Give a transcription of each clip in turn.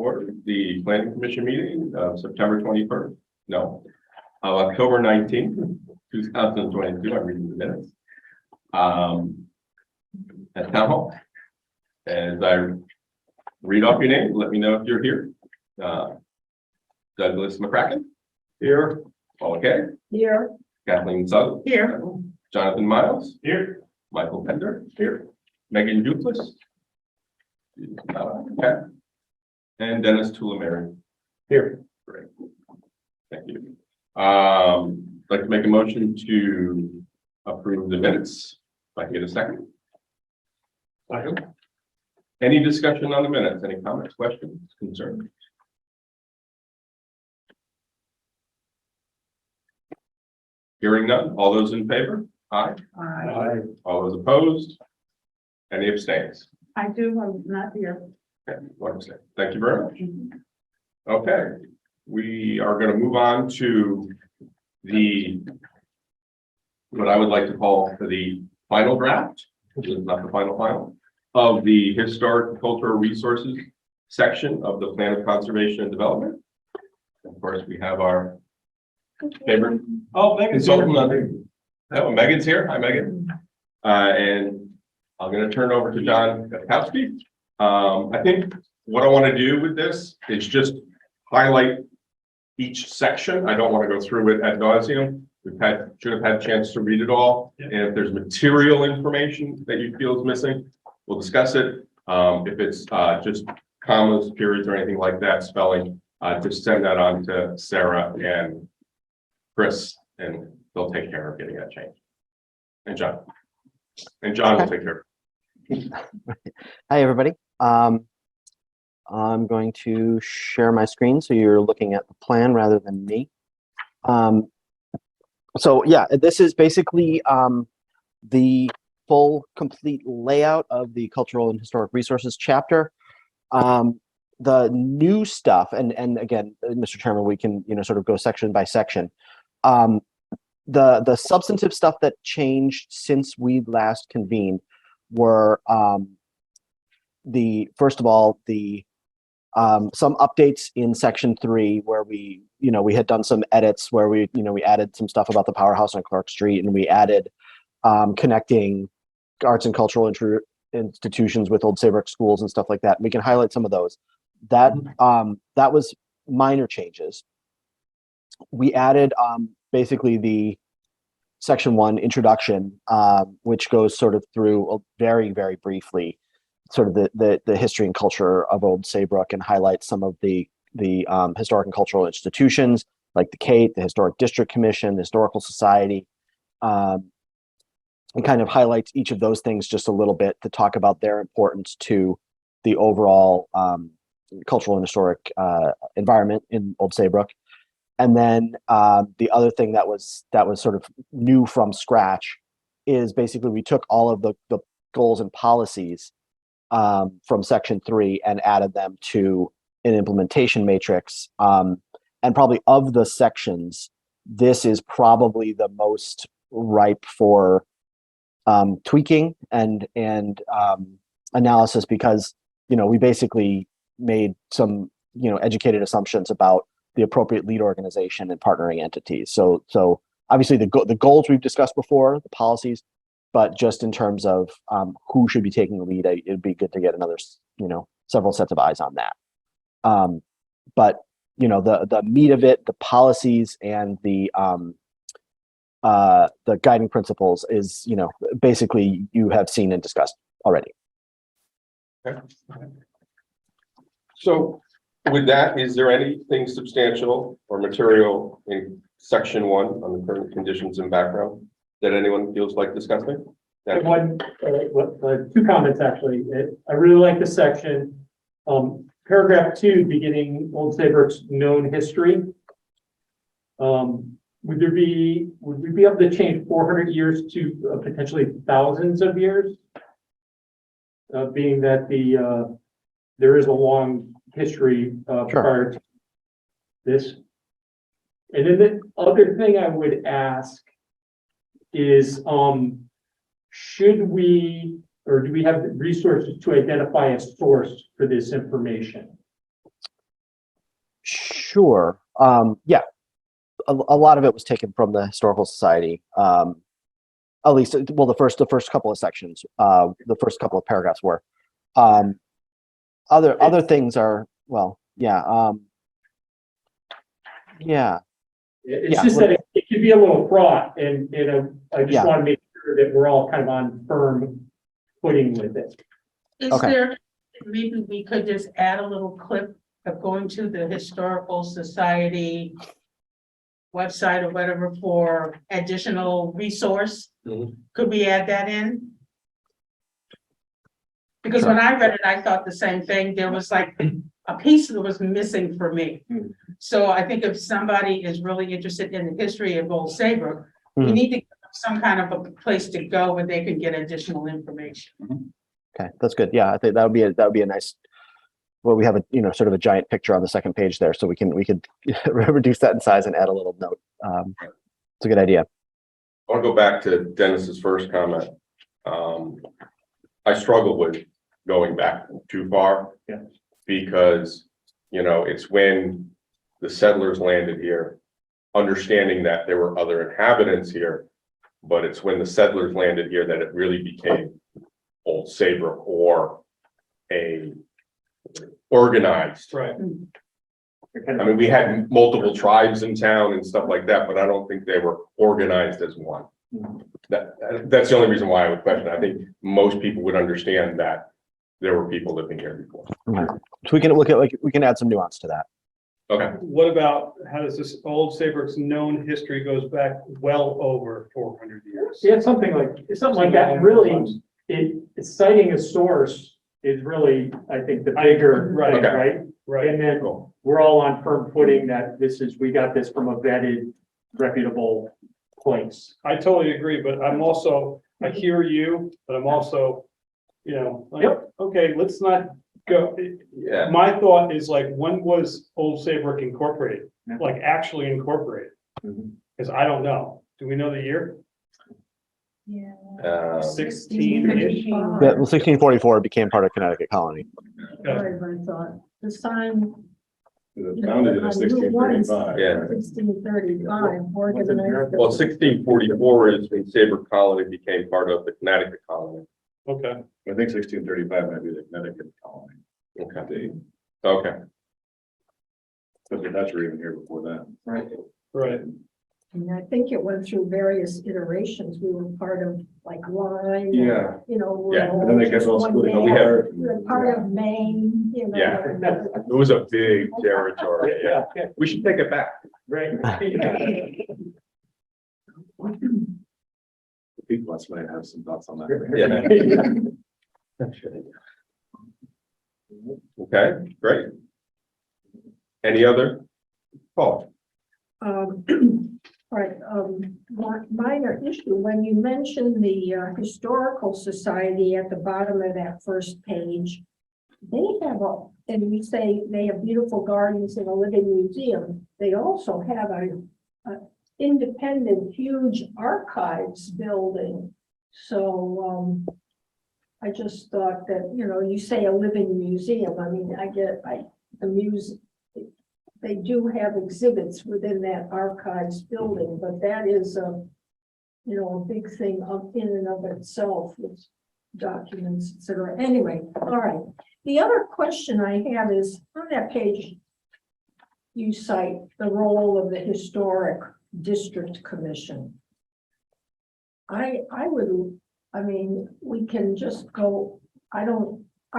order the planning commission meeting of September 21st. No, of October 19th, 2022. I'm reading the minutes. At Town Hall. As I read off your name, let me know if you're here. Douglas McCracken. Here. Paul Kay. Here. Kathleen Sugg. Here. Jonathan Miles. Here. Michael Pender. Here. Megan Dupless. Okay. And Dennis Tulamari. Here. Great. Thank you. I'd like to make a motion to approve the minutes. If I can get a second. Any discussion on the minutes? Any comments, questions, concerns? Hearing none. All those in favor? Aye. Aye. All those opposed? Any abstains? I do. I'm not here. Okay, one abstain. Thank you very much. Okay, we are going to move on to what I would like to call the final draft, which is not the final, of the historic and cultural resources section of the Plan of Conservation and Development. Of course, we have our favorite consultant. Oh, Megan's here. Hi, Megan. And I'm going to turn over to John Gatkowski. I think what I want to do with this is just highlight each section. I don't want to go through it ad nauseum. Should have had a chance to read it all. Yep. And if there's material information that you feel is missing, we'll discuss it. If it's just commas, periods, or anything like that, spelling, just send that on to Sarah and Chris, and they'll take care of getting that changed. And John. And John will take care of it. Hi, everybody. I'm going to share my screen so you're looking at the plan rather than me. So yeah, this is basically the full complete layout of the cultural and historic resources chapter. The new stuff, and again, Mr. Chairman, we can sort of go section by section. The substantive stuff that changed since we last convened were first of all some updates in section 3 where we had done some edits where we added some stuff about the powerhouse on Clark Street, and we added connecting arts and cultural institutions with old Saybrook schools and stuff like that. We can highlight some of those. That was minor changes. We added basically the section 1 introduction, which goes sort of through very, very briefly sort of the history and culture of old Saybrook, and highlights some of the historic and cultural institutions like the Kate, the Historic District Commission, the Historical Society, and kind of highlights each of those things just a little bit to talk about their importance to the overall cultural and historic environment in old Saybrook. And then the other thing that was sort of new from scratch is basically we took all of the goals and policies from section 3 and added them to an implementation matrix. And probably of the sections, this is probably the most ripe for tweaking and analysis, because we basically made some educated assumptions about the appropriate lead organization and partnering entities. So obviously the goals we've discussed before, the policies, but just in terms of who should be taking the lead, it'd be good to get another several sets of eyes on that. But the meat of it, the policies and the guiding principles is basically you have seen and discussed already. Okay. So with that, is there anything substantial or material in section 1 on the current conditions and background that anyone feels like discussing? Two comments actually. I really like the section. Paragraph 2, beginning Old Saybrook's known history. Would we be able to change 400 years to potentially thousands of years? Being that there is a long history Sure. prior to this. And then the other thing I would ask is, should we, or do we have the resources to identify a source for this information? Sure. Yeah. A lot of it was taken from the Historical Society. At least, well, the first couple of sections, the first couple of paragraphs were. Other things are, well, yeah. Yeah. It's Yeah, just well- that it can be a little fraught and, I just Yeah. want to make sure that we're all kind of on firm footing with it. Is Okay. there, maybe we could just add a little clip of going to the Historical Society website or whatever for additional resource? Mhm. Could we add that in? Because Sure. when I read it, I thought the same thing. There was like a piece that was missing for me. Hmm. So I think if somebody is really interested in the history of Old Saybrook, we Hmm. need to give them some kind of a place to go where they can get additional information. Okay, that's good. Yeah, I think that would be a nice. Well, we have a sort of a giant picture on the second page there, so we could reduce that in size and add a little note. It's a good idea. I want to go back to Dennis's first comment. I struggle with going back too far. Yeah. Because, it's when the settlers landed here, understanding that there were other inhabitants here, but it's when the settlers landed here that it really became Old Saybrook or a organized. Right. I mean, we had multiple tribes in town and stuff like that, but I don't think they were organized as one. That's the only reason why I would question it. I think most people would understand that there were people living here before. Right. So we can look at we can add some nuance to that. Okay, What about, how does this Old Saybrook's known history goes back well over 400 years? Yeah, something like that. Really, it's citing a source is really, I think, the bigger, Right. thing, Okay. right? Right, And then cool. we're all on firm footing that we got this from a vetted, reputable place. I totally agree, but I hear you, but I'm also, Yep. okay, let's not go. Yeah. My thought is like, when was Old Saybrook incorporated? Yeah. Like actually incorporated? Mhm. Because I don't know. Do we know the year? Yeah. 16-ish? Yeah, well, 1644 became part of Connecticut colony. Okay. I thought, the sign. Founded in 1635. Yeah. 1635. Well, 1644 is when Saybrook Colony became part of the Connecticut colony. Okay. I think 1635 might be the Connecticut colony. Okay. Okay. But the Dutch were even here before that. Right. Right. And I think it went through various iterations. We were part of like Lyme. Yeah. We're Yeah, all and then they kept just on one splitting band. apart. We were part of Maine, Yeah. It was a big territory. Yeah. We should take it back. Right. The people that's might have some thoughts on that. Yeah. Okay, great. Any other? Paul? All right, minor issue, when you mention the Historical Society at the bottom of that first page, they have and we say they have beautiful gardens and a living museum. They also have a independent, huge archives building. So, I just thought that, you say a living museum, I mean, they do have exhibits within that archives building, but that is a big thing in and of itself with documents, et cetera. Anyway, all right. The other question I have is on that page, you cite the role of the Historic District Commission. We can just go, I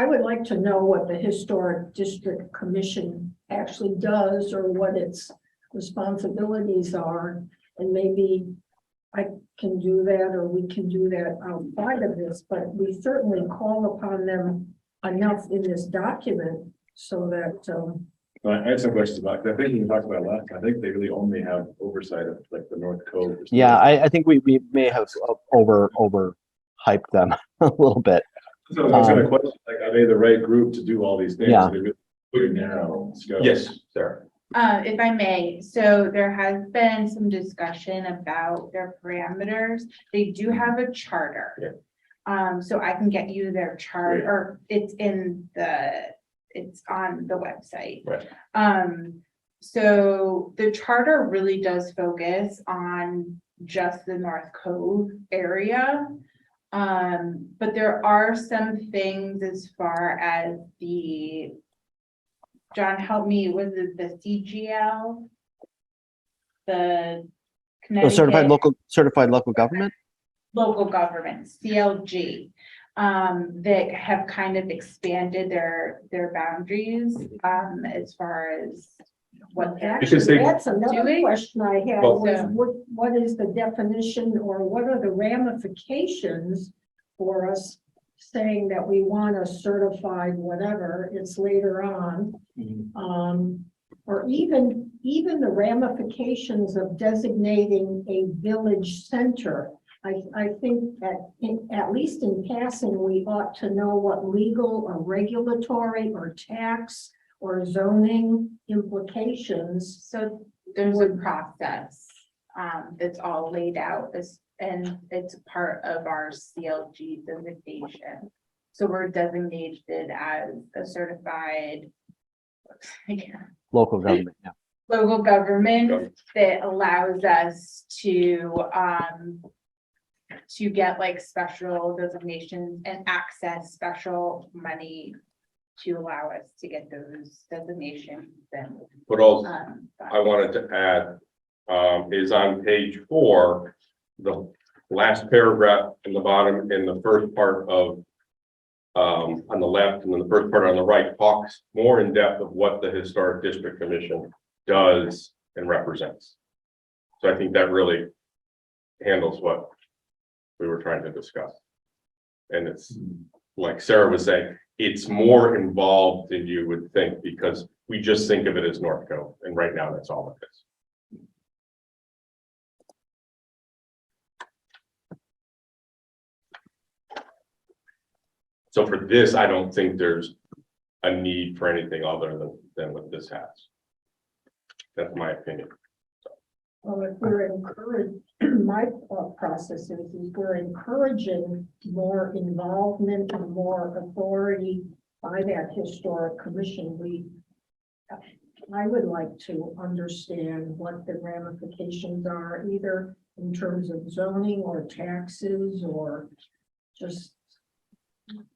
would like to know what the Historic District Commission actually does or what its responsibilities are. And maybe I can do that or we can do that outside of this, but we certainly call upon them enough in this document so that, I had some questions about, 'cause I think we talked about it last time. I think they really only have oversight of like the North Cove. or something. Yeah, I think we may have overhyped them a little bit. So I was gonna question, like, are they the right group to do all these things? Yeah. They really pretty narrow scope. Yes, Sarah. If I may, so there has been some discussion about their parameters. They do have a charter. Yeah. So I can get you their chart, Great. or it's on the website. Right. So the charter really does focus on just the North Cove area. But there are some things as far as John, help me, was it the CGL? The So certified Connecticut certified local government. Local government, CLG, that have kind of expanded their boundaries, as far as what they're. Because they- That's another doing. question I had, Well- was what is the definition or what are the ramifications for us saying that we want a certified whatever, it's later on. Or even the ramifications of designating a village center. I think that at least in passing, we ought to know what legal or regulatory or tax or zoning implications. So there's a process, that's all laid out and it's part of our CLG designation. So we're designated as a certified Local government, yeah. local government that allows us to get like special designations and access special money to allow us to get those designations and, But also, I wanted to add, is on page 4, the last paragraph in the bottom in the first part of, on the left and then the first part on the right talks more in depth of what the Historic District Commission does and represents. So I think that really handles what we were trying to discuss. And it's like Sarah was saying, it's more involved than you would think because we just think of it as North Cove, and right now that's all it is. So for this, I don't think there's a need for anything other than what this has. That's my opinion. Well, if we're encouraged, my thought process is we're encouraging more involvement and more authority by that historic commission. I would like to understand what the ramifications are, either in terms of zoning or taxes or just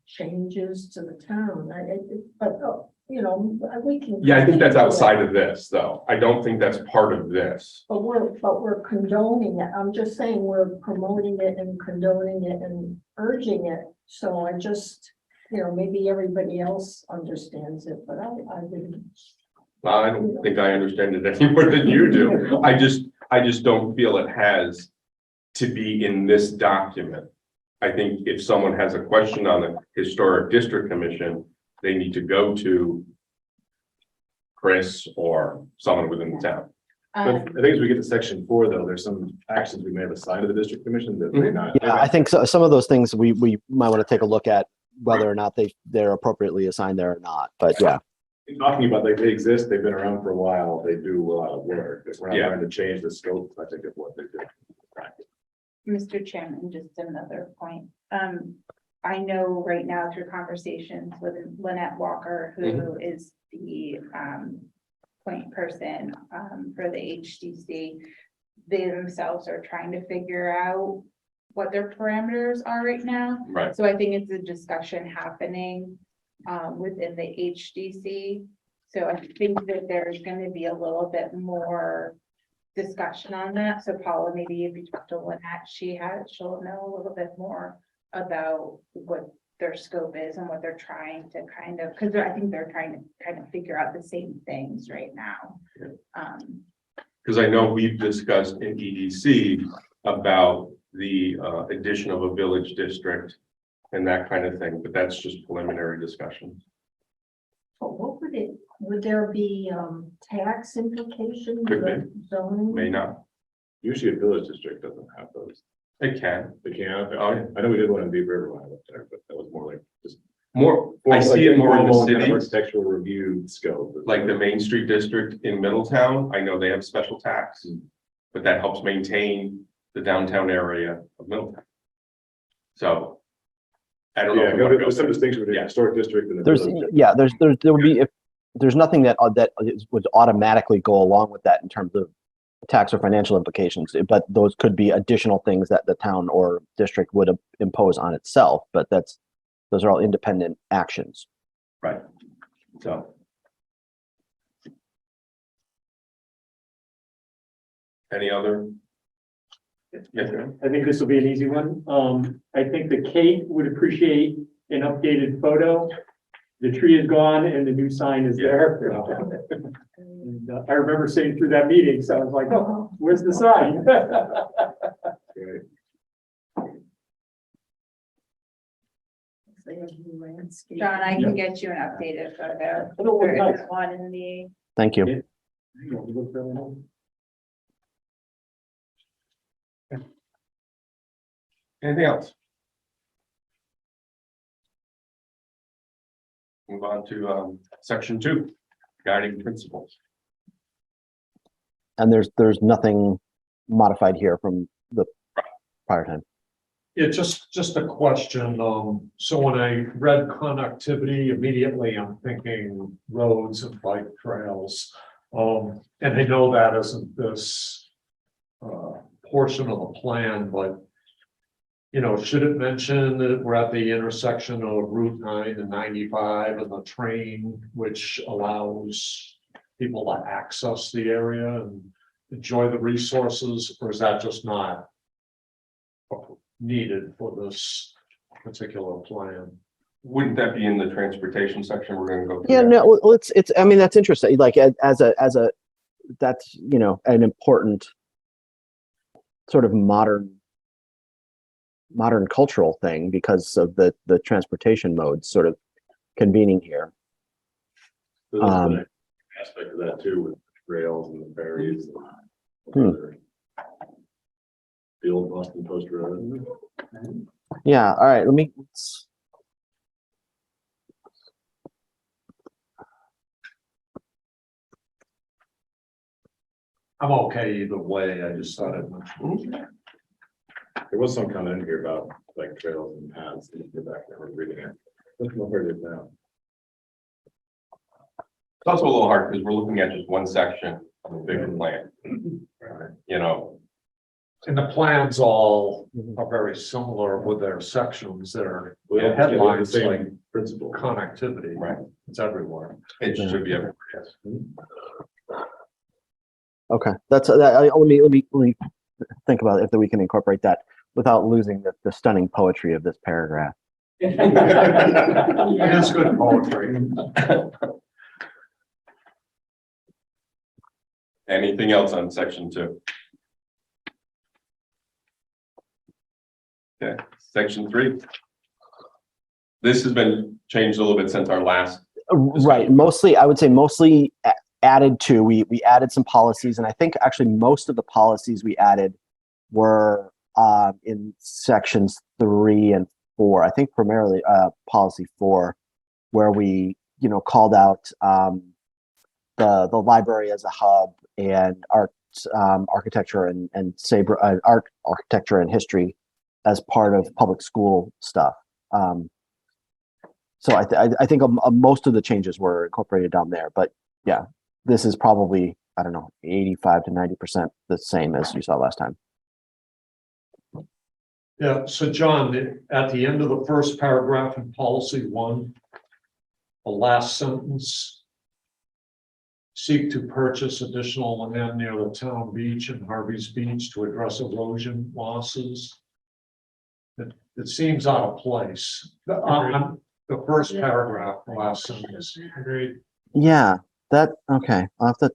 changes to the town. We can. Yeah, I think that's outside of this, though. I don't think that's part of this. But we're condoning it. I'm just saying we're promoting it and condoning it and urging it. So I just, maybe everybody else understands it, but I didn't. Well, I don't think I understand it any more than you do. I just don't feel it has to be in this document. I think if someone has a question on the Historic District Commission, they need to go to Chris or someone within the town. But I think as we get to section 4, though, there's some actions we may have assigned to the district commission that may not. Yeah, I think so. Some of those things we might want to take a look at whether or not they're appropriately assigned there or not. But yeah, Talking about they exist, they've been around for a while, they do a lot of work. We're not Yeah. trying to change the scope, I think, of what they do. Mr. Chairman, just another point. I know right now through conversations with Lynette Walker, who is the point person for the HDC, they themselves are trying to figure out what their parameters are right now. Right. So I think it's a discussion happening within the HDC. So I think that there's going to be a little bit more discussion on that. So Paula, maybe if you talk to Lynette, she'll know a little bit more about what their scope is and what they're trying to because I think they're trying to kind of figure out the same things right now. Because I know we've discussed in EDC about the addition of a village district and that kind of thing, but that's just preliminary discussion. But would there be tax implications? Could be. of Zoning? May not. Usually a village district doesn't have those. It can. They can. Oh, yeah. I know we did one in Deep River when I lived there, but that was more like just. More, I see it more in the Formal kind of cities, Architectural review scope. like the Main Street District in Middletown. I know they have special tax, but that helps maintain the downtown area of Middletown. So I don't know. Yeah, if we wanna go there's some there. distinction between Yeah. the historic district and the there's village. there would be there's nothing that would automatically go along with that in terms of tax or financial implications, but those could be additional things that the town or district would impose on itself, but those are all independent actions. Right. So. Any other? Yes, sir. I think this will be an easy one. I think that Kate would appreciate an updated photo. The tree is gone and the new sign is there. And, I remember sitting through that meeting, so I was like, oh, where's the sign? John, I can get you an updated photo. It'll look nice. There's one in the, Thank you. Anything else? Move on to section 2, guiding principles. And there's nothing modified here from the prior time. Yeah, just a question. So when I read connectivity, immediately I'm thinking roads and bike trails. And I know that isn't this portion of the plan, but you know, should it mention that we're at the intersection of Route 9 and 95 and the train, which allows people to access the area and enjoy the resources, or is that just not needed for this particular plan? Wouldn't that be in the transportation section? We're going to go through. Yeah, that. no, well, it's, I mean, that's interesting. Like as a, that's, you know, an important sort of modern cultural thing because of the transportation modes sort of convening here. So there's an aspect of that too, with rails and the ferries. And the old Boston Post Road. Yeah, all right, I'm okay either way. I just thought it mentioned. There was some comment in here about like trails and paths. Get back there, we're reading it. Look where it is now. It's also a little hard because we're looking at just one section of a bigger plan. You know, And the plans all are very similar with their sections. Their Well, headlines the same like principle. connectivity. right? It's everywhere. It should be everywhere. Yes. okay, that's let me think about if we can incorporate that without losing the stunning poetry of this paragraph. It is good poetry. Anything else on section 2? Okay, section 3. This has been changed a little bit since our last. Right, mostly, I would say mostly added to, we added some policies, and I think actually most of the policies we added were in sections 3 and 4. I think primarily policy 4, where we, you know, called out the library as a hub and art, architecture and Saybrook, art, architecture and history as part of public school stuff. So I think most of the changes were incorporated down there, but yeah, this is probably, I don't know, 85 to 90% the same as you saw last time. Yeah, so John, at the end of the first paragraph in policy 1, the last sentence, seek to purchase additional land near the town beach and Harvey's Beach to address erosion losses. It seems out of place. The first paragraph, the last sentence. Agreed. Yeah, okay. I'll have to,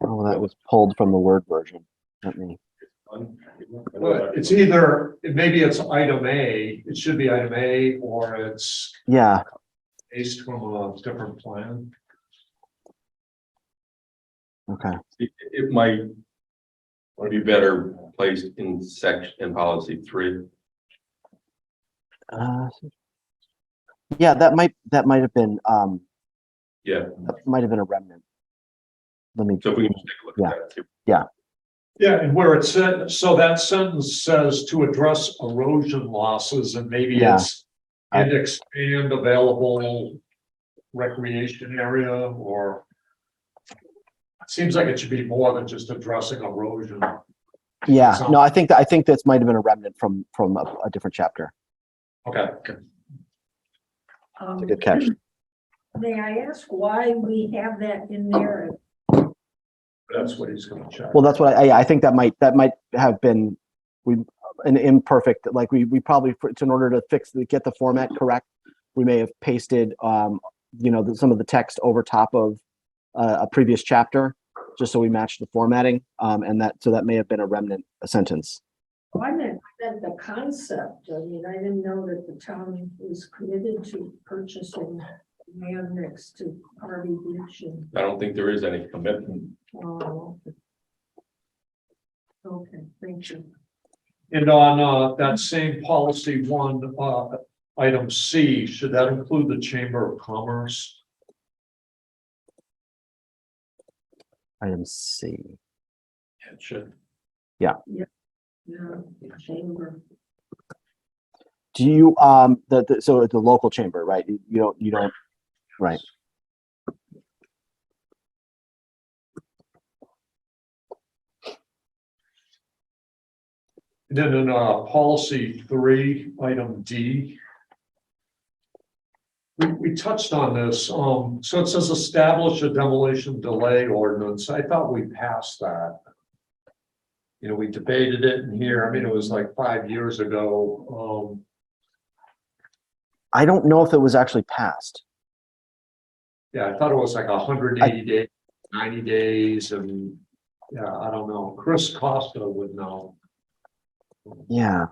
oh, that was pulled from the Word version. Let me, It's either, maybe it's item A, it should be item A, or it's yeah, based from a different plan. okay. It might want to be better placed in section policy 3. Yeah, that might have been Yeah. that might have been a remnant. Let me. So if we can just take a look Yeah. at that too. Yeah, and where it said, so that sentence says to address erosion losses, and maybe Yeah. it's and expand available recreation area or? It seems like it should be more than just addressing erosion. Yeah, no, I think this might have been a remnant from a different chapter. Okay. It's a good catch. May I ask why we have that in there? That's what he's gonna check. Well, that's what I think that might have been an imperfect, like we probably, in order to get the format correct, we may have pasted, some of the text over top of a previous chapter, just so we matched the formatting, and that may have been a remnant sentence. Oh, I meant the concept. I mean, I didn't know that the town was committed to purchasing land next to Harvey Beach and, I don't think there is any commitment. oh. Okay, thank you. And on that same policy one, item C, should that include the Chamber of Commerce? Item C. It should. Yeah, chamber. Do you, so it's the local chamber, right? You don't, right. Then in policy 3, item D. We touched on this. So it says establish a demolition delay ordinance. I thought we passed that. We debated it in here. I mean, it was like 5 years ago. I don't know if it was actually passed. Yeah, I thought it was like 180 days, 90 days, and yeah, I don't know. Chris Costa would know. Yeah.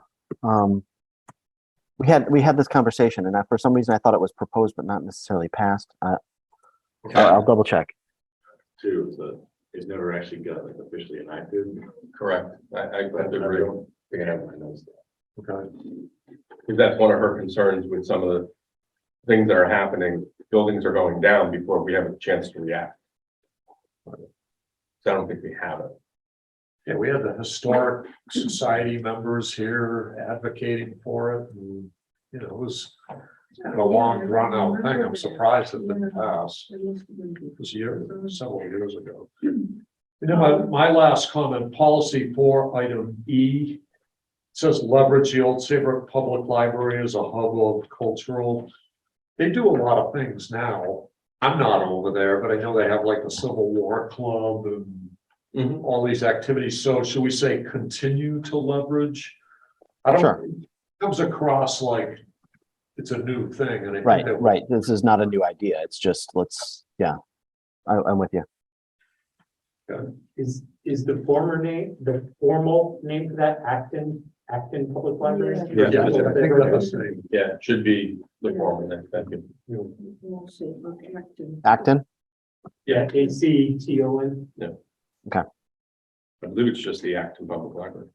We had this conversation, and for some reason I thought it was proposed, but not necessarily passed. I'll double check. Too, so it's never actually got like officially enacted. Correct. I agree. think I have my notes there. Okay. Because that's one of her concerns with some of the things that are happening. Buildings are going down before we have a chance to react. So I don't think we have it. Yeah, we had the historic society members here advocating for it, and it was a long drawn out thing. I'm surprised it didn't pass. It was several years ago. And then my last comment, policy 4, item E, says leverage the Old Saybrook Public Library as a hub of cultural. They do a lot of things now. I'm not over there, but I know they have like the Civil War Club and all these activities. So should we say continue to leverage? I don't. Sure. It comes across like it's a new thing, and I Right, think that right. This is not a new idea. It's just I'm with you. Is the formal name for that Acton Public Library? Yeah. Yeah, I think that's the same. Yeah, it should be the form. Thank you. We'll see, okay, Acton. Acton? Yeah, ACTON. I believe it's just the Acton Public Library.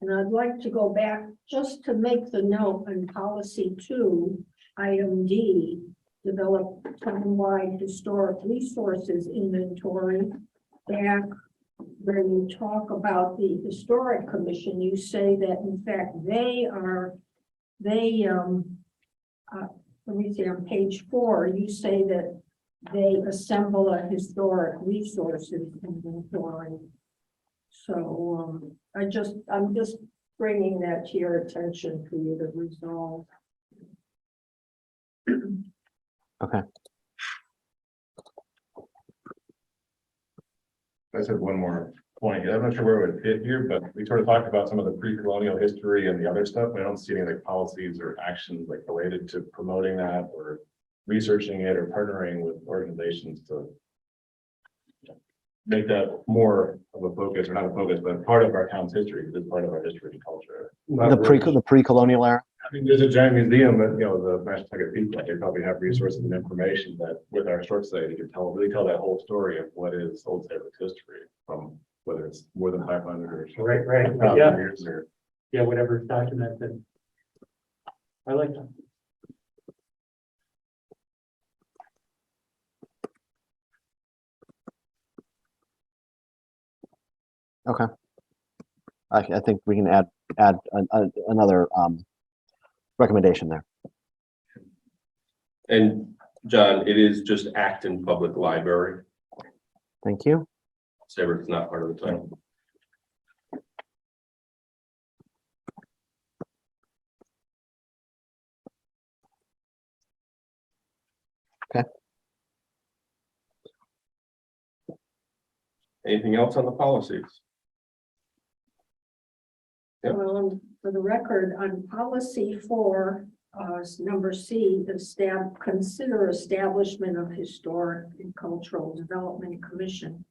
And I'd like to go back just to make the note on policy 2, item D, develop townwide historic resources inventory. Back where you talk about the historic commission, you say that in fact let me see, on page 4, you say that they assemble a historic resources inventory. So I'm just bringing that to your attention for you to resolve. Okay. I said one more point. I'm not sure where it would fit here, but we sort of talked about some of the pre-colonial history and the other stuff. We don't see any like policies or actions like related to promoting that or researching it or partnering with organizations to make that more of a focus, or not a focus, but part of our town's history. Because it's part of our history and culture. The pre-colonial era. I mean, there's a giant museum that, the National Tucket People, they probably have resources and information that with our short study, they can really tell that whole story of what is Old Saybrook's history from whether it's more than 500 or Right, 1,000 yeah, years or. yeah, whatever is documented. I like that. Okay. I think we can add add another recommendation there. And John, it is just Acton Public Library. Thank you. Saybrook's not part of the title. Okay. Anything else on the policies? Yep. Well, for the record, on policy 4, number C, consider establishment of historic and cultural development commission.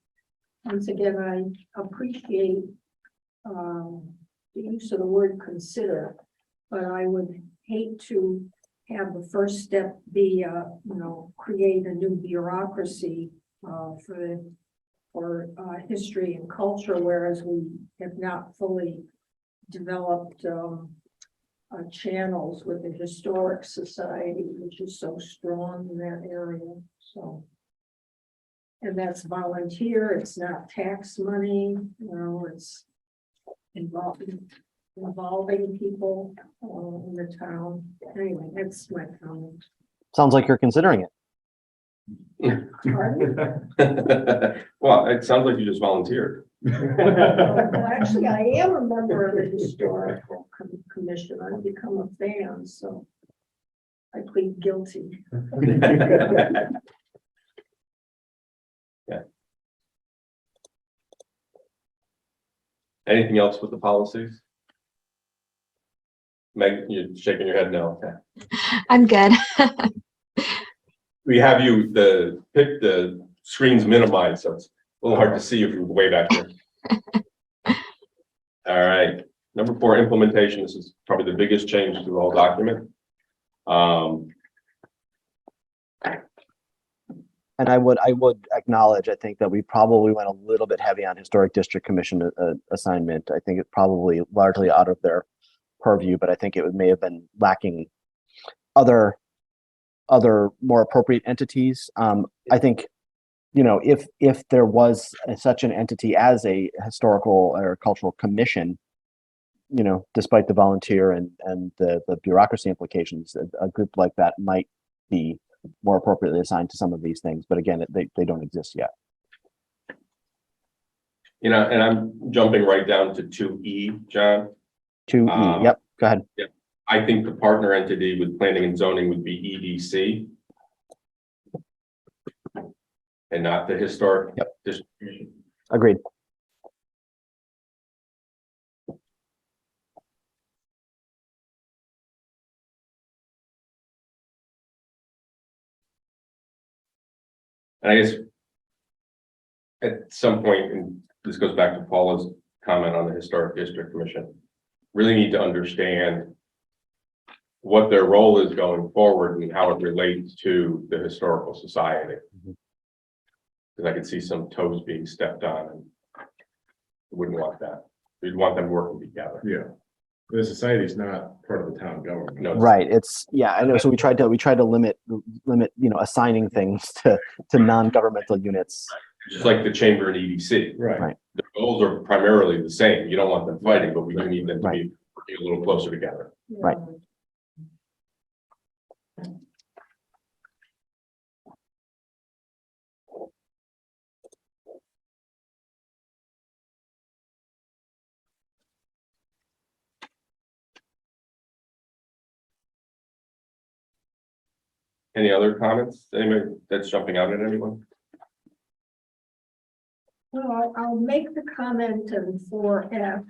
Once again, I appreciate the use of the word consider, but I would hate to have the first step be, create a new bureaucracy for history and culture, whereas we have not fully developed channels with the Historic Society, which is so strong in that area. So, and that's volunteer. It's not tax money. It's involving people in the town. Anyway, that's my comment. Sounds like you're considering it. Pardon? Well, it sounds like you just volunteered. Well, actually, I am a member of the historical commission. I've become a fan, so I plead guilty. Yeah. Anything else with the policies? Meg, you're shaking your head no. Okay. I'm good. We have you pick the screens minimized, so it's a little hard to see if you're way back there. All right, number 4, implementation. This is probably the biggest change to the whole document. And I would acknowledge, I think that we probably went a little bit heavy on Historic District Commission assignment. I think it's probably largely out of their purview, but I think it may have been lacking other more appropriate entities. I think, if there was such an entity as a historical or cultural commission, despite the volunteer and the bureaucracy implications, a group like that might be more appropriately assigned to some of these things. But again, they don't exist yet. And I'm jumping right down to 2E, John. 2E, yep, go ahead. Yep. I think the partner entity with planning and zoning would be EDC. And not the historic distribution. Agreed. And I guess at some point, and this goes back to Paula's comment on the Historic District Commission, really need to understand what their role is going forward and how it relates to the Historical Society. Because I could see some toes being stepped on, and wouldn't want that. We'd want them working together. Yeah. The society is not part of the town government. No, Right. I know. So we tried to limit, assigning things to non-governmental units. just like the chamber and EDC. Right. The goals are primarily the same. You don't want them fighting, but we do need them to Right. be working a little closer together. Right. Any other comments? Anybody that's jumping out at anyone? Well, I'll make the comment in 4F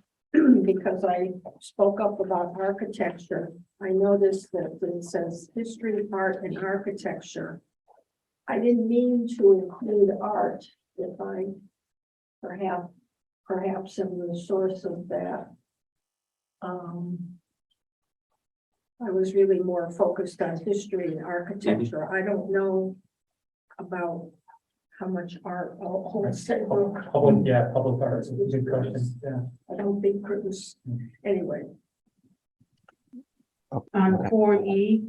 because I spoke up about architecture. I noticed that it says history, art, and architecture. I didn't mean to include art if I perhaps am the source of that. I was really more focused on history and architecture. I don't know about how much art whole Saybrook. Public art is a good question, yeah. I don't think it was, anyway. On 4E,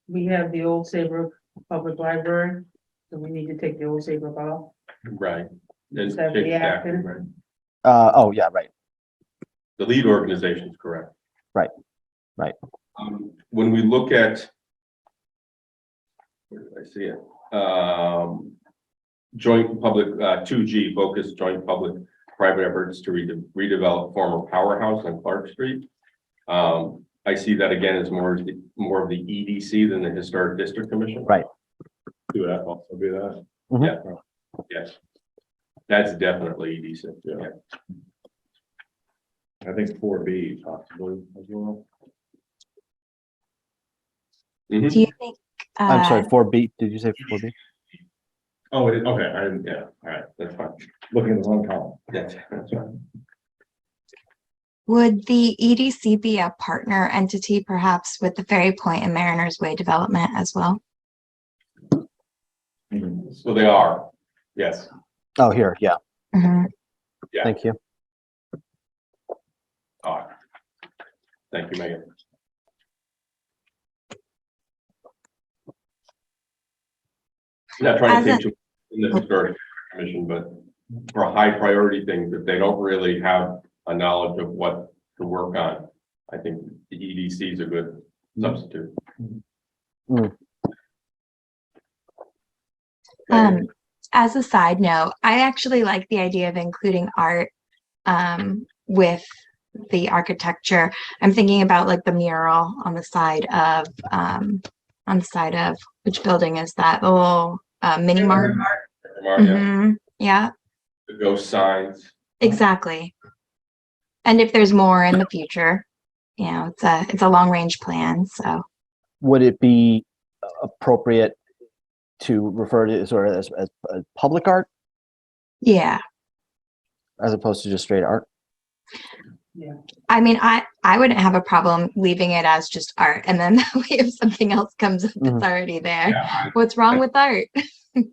we have the old Saybrook Public Library, so we need to take the old Saybrook off. Right. Just have the Acton. Right. Oh, yeah, right. The lead organization is correct. Right. Right. When we look at, where did I see it? Joint public, 2G, focused joint public private efforts to redevelop former powerhouse on Clark Street. I see that again as more of the EDC than the Historic District Commission. Right. Do that, also be that. Yeah, yes. That's definitely EDC. Yeah. I think 4B possibly as well. Mhm. Do you think, I'm sorry, 4B, did you say 4B? Oh, it is, okay, I didn't, Yeah, all right, that's fine. looking at the wrong column. That's fine. would the EDC be a partner entity perhaps with the Ferry Point and Mariners Way development as well? So they are, yes. Oh, here, yeah, Mhm. Yeah. thank you. All right. Thank you, Megan. Not trying As to a- take too in the Historic Commission, but for high priority things, if they don't really have a knowledge of what to work on, I think the EDC is a good substitute. As a side note, I actually like the idea of including art with the architecture. I'm thinking about like the mural on the side of which building is that? The little mini mart. Yeah, Mhm. Yeah, the ghost signs. exactly. And if there's more in the future, you know, it's a long range plan. So Would it be appropriate to refer to it sort of as public art yeah. as opposed to just straight art? I mean, I wouldn't have a problem leaving it as just art, and then that way if something else comes up, Mhm. it's already there. Yeah, What's wrong with art?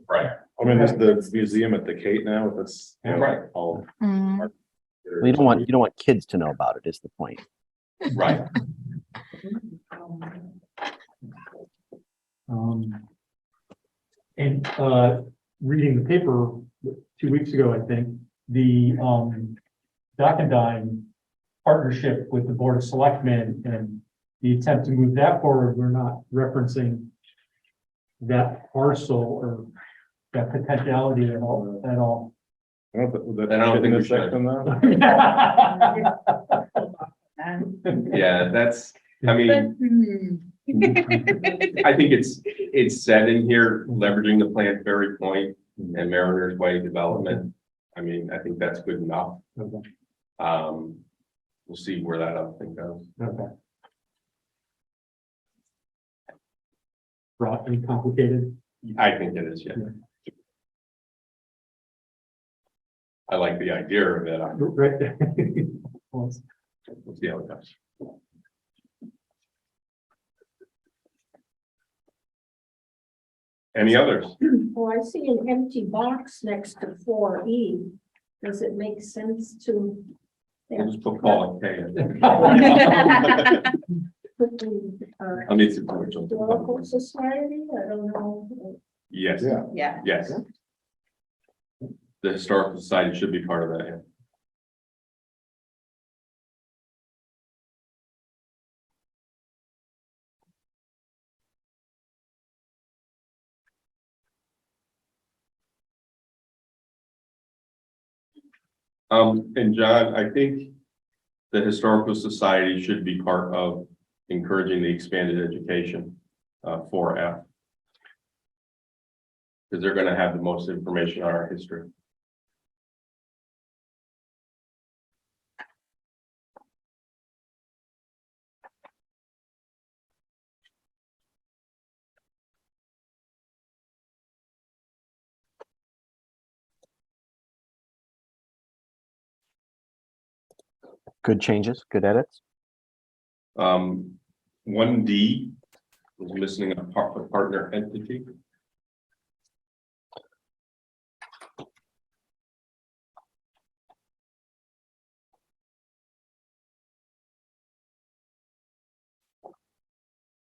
right, I mean, there's the museum at the Cape now, if it's, you know, Right. all. Mm. Well, you don't want kids to know about it is the point. right. And reading the paper 2 weeks ago, I think, the Dock and Dime partnership with the Board of Selectmen and the attempt to move that forward, we're not referencing that parcel or that potentiality at all. I don't think- would that And I don't fit in think we this should. section though? Yeah, that's, I mean, I think it's said in here, leveraging the Plant Ferry Point and Mariners Way development. I mean, I think that's good enough. Okay. We'll see where that other thing goes. Okay. Fraught and complicated. I think it is, yeah. I like the idea of it. Right. We'll see how it goes. Any others? Well, I see an empty box next to 4E. Does it make sense to? We'll just put Paul and Kay in. Put the, I'll need some more. Historical Society? I don't know. Yes, Yeah. Yeah. yes. The Historical Society should be part of that, yeah. And John, I think the Historical Society should be part of encouraging the expanded education for F. Because they're gonna have the most information on our history. Good changes, good edits. 1D was missing a partner entity.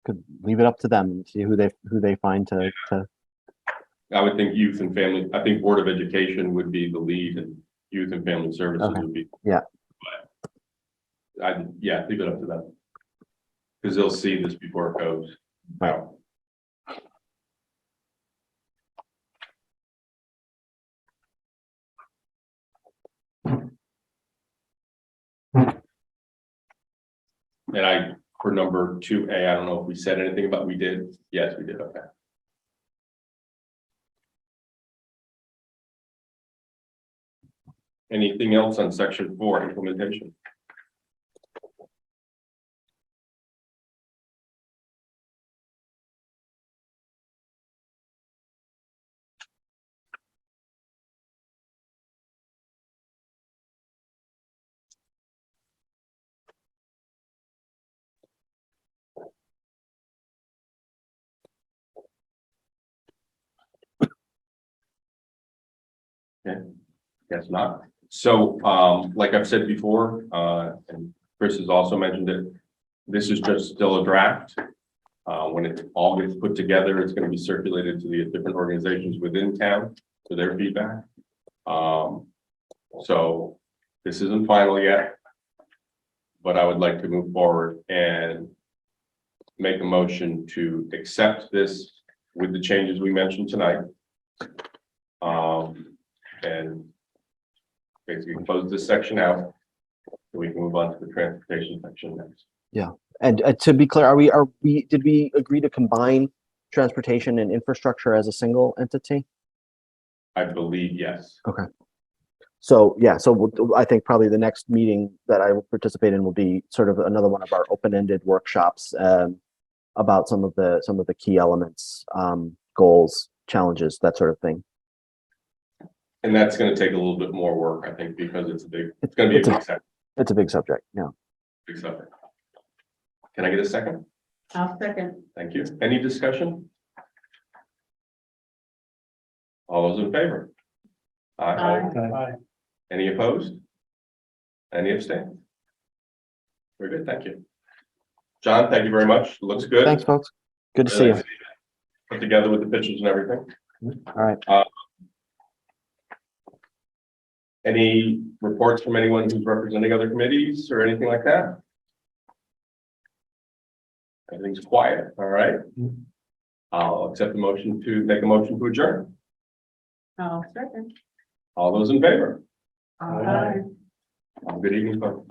Could leave it up to them and see who they find to. I would think youth and family, I think Board of Education would be the lead and youth and family services Okay. would be. Yeah. Yeah, leave it up to them. Because they'll see this before it goes out. And for number 2A, I don't know if we said anything about, we did. Yes, we did. Okay. Anything else on section 4, implementation? Okay, guess not. So, like I've said before, and Chris has also mentioned it, this is just still a draft. When it all gets put together, it's going to be circulated to the different organizations within town for their feedback. So this isn't final yet, but I would like to move forward and make a motion to accept this with the changes we mentioned tonight. And basically close this section out, so we can move on to the transportation section next. Yeah. And to be clear, did we agree to combine transportation and infrastructure as a single entity? I believe, yes. Okay. So, yeah, so I think probably the next meeting that I will participate in will be sort of another one of our open-ended workshops about some of the key elements, goals, challenges, that sort of thing. And that's gonna take a little bit more work, I think, because it's gonna be a big subject. It's a big subject, yeah. Big subject. Can I get a second? I'll second. Thank you. Any discussion? All those in favor? Aye. Any opposed? Any abstain? Very good, thank you. John, thank you very much. Looks good. Thanks, folks. Good to see you. Put together with the pictures and everything. All right. Any reports from anyone who's representing other committees or anything like that? Everything's quiet, all right? I'll accept the motion to make a motion to adjourn. I'll second. All those in favor? Aye. Have a good evening, folks.